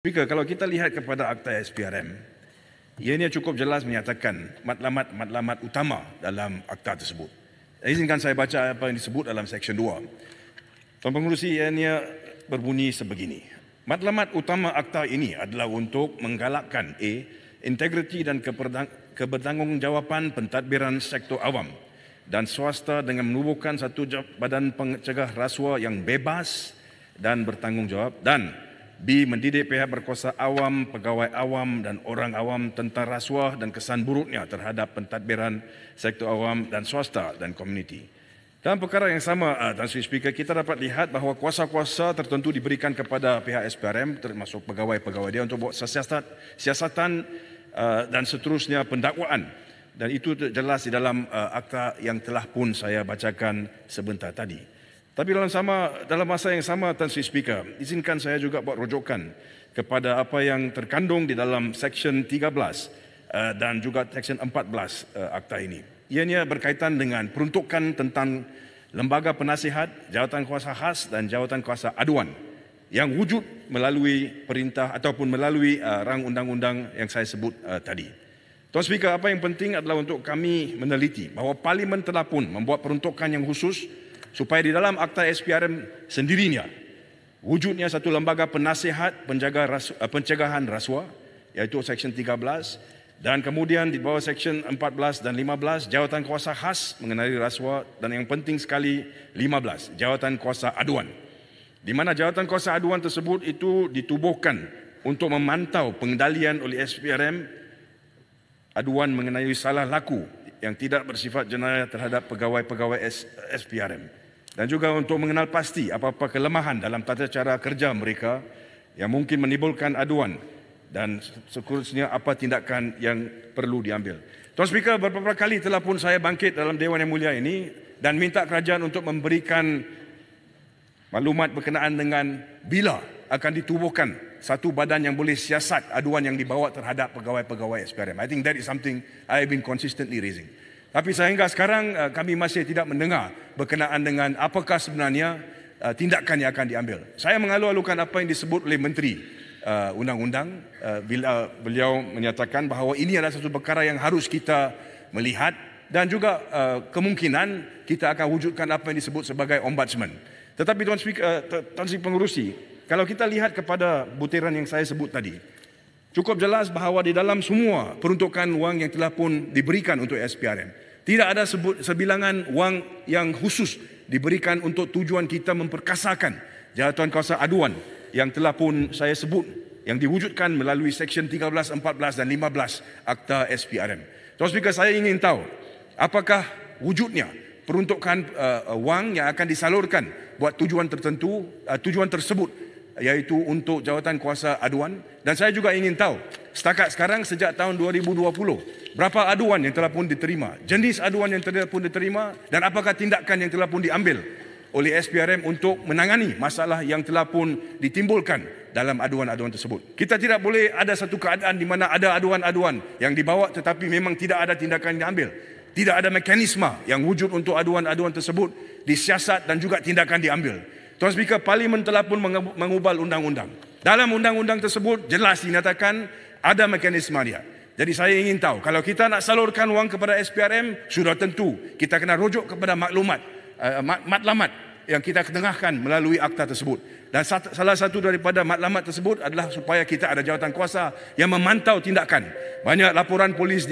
Speaker, kalau kita lihat kepada Akta SPRM, ianya cukup jelas menyatakan matlamat-matlamat utama dalam akta tersebut. Izinkan saya baca apa yang disebut dalam Seksyen 2. Tuan Pengerusi, ianya berbunyi sebegini. Matlamat utama akta ini adalah untuk menggalakkan integriti dan kebertanggungjawaban pentadbiran sektor awam dan swasta dengan menubuhkan satu badan pencegah rasuah yang bebas dan bertanggungjawab, dan mendidik pihak berkuasa awam, pegawai awam dan orang awam tentang rasuah dan kesan buruknya terhadap pentadbiran sektor awam dan swasta dan komuniti. Dalam perkara yang sama, Tuan Sri Speaker, kita dapat lihat bahawa kuasa-kuasa tertentu diberikan kepada pihak SPRM, termasuk pegawai-pegawai dia untuk buat siasatan dan seterusnya pendakwaan. Dan itu jelas di dalam akta yang telah pun saya bacakan sebentar tadi. Tapi dalam masa yang sama, Tuan Sri Speaker, izinkan saya juga buat rujukan kepada apa yang terkandung di dalam Seksyen 13 dan juga Seksyen 14 akta ini. Ianya berkaitan dengan peruntukan tentang lembaga penasihat, jawatan kuasa khas dan jawatan kuasa aduan yang wujud melalui perintah ataupun melalui rang undang-undang yang saya sebut tadi. Tuan Speaker, apa yang penting adalah untuk kami meneliti bahawa Parlimen telah pun membuat peruntukan yang khusus supaya di dalam Akta SPRM sendirinya wujudnya satu lembaga penasihat pencegahan rasuah, iaitu Seksyen 13, dan kemudian di bawah Seksyen 14 dan 15 jawatan kuasa khas mengenai rasuah, dan yang penting sekali 15 jawatan kuasa aduan, di mana jawatan kuasa aduan tersebut itu ditubuhkan untuk memantau pengendalian oleh SPRM aduan mengenai salah laku yang tidak bersifat jenayah terhadap pegawai-pegawai SPRM, dan juga untuk mengenal pasti apa-apa kelemahan dalam tata cara kerja mereka yang mungkin menimbulkan aduan, dan seterusnya apa tindakan yang perlu diambil. Tuan Speaker, beberapa kali telah pun saya bangkit dalam Dewan Yang Mulia ini dan minta kerajaan untuk memberikan maklumat berkenaan dengan bila akan ditubuhkan satu badan yang boleh siasat aduan yang dibawa terhadap pegawai-pegawai SPRM. I think that is something I have been consistently raising. Tapi sehingga sekarang kami masih tidak mendengar berkenaan dengan apakah sebenarnya tindakan yang akan diambil. Saya mengalu-alukan apa yang disebut oleh Menteri Undang-Undang bila beliau menyatakan bahawa ini adalah satu perkara yang harus kita melihat, dan juga kemungkinan kita akan wujudkan apa yang disebut sebagai ombudsman. Tetapi Tuan Sri Pengerusi, kalau kita lihat kepada butiran yang saya sebut tadi, cukup jelas bahawa di dalam semua peruntukan wang yang telah pun diberikan untuk SPRM, tidak ada sebilangan wang yang khusus diberikan untuk tujuan kita memperkasakan jawatan kuasa aduan yang telah pun saya sebut, yang diwujudkan melalui Seksyen 13, 14 dan 15 Akta SPRM. Tuan Speaker, saya ingin tahu apakah wujudnya peruntukan wang yang akan disalurkan buat tujuan tertentu, tujuan tersebut iaitu untuk jawatan kuasa aduan. Dan saya juga ingin tahu setakat sekarang sejak tahun 2020 berapa aduan yang telah pun diterima, jenis aduan yang telah pun diterima, dan apakah tindakan yang telah pun diambil oleh SPRM untuk menangani masalah yang telah pun ditimbulkan dalam aduan-aduan tersebut. Kita tidak boleh ada satu keadaan di mana ada aduan-aduan yang dibawa tetapi memang tidak ada tindakan yang diambil. Tidak ada mekanisme yang wujud untuk aduan-aduan tersebut disiasat dan juga tindakan diambil. Tuan Speaker, Parlimen telah pun mengubah undang-undang. Dalam undang-undang tersebut jelas dinyatakan ada mekanisme dia. Jadi saya ingin tahu, kalau kita nak salurkan wang kepada SPRM, sudah tentu kita kena rujuk kepada matlamat yang kita ketengahkan melalui akta tersebut. Dan salah satu daripada matlamat tersebut adalah supaya kita ada jawatan kuasa yang memantau tindakan. Banyak laporan polis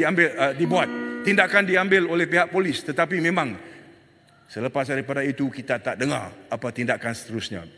dibuat, tindakan diambil oleh pihak polis, tetapi memang selepas daripada itu kita tak dengar apa tindakan seterusnya.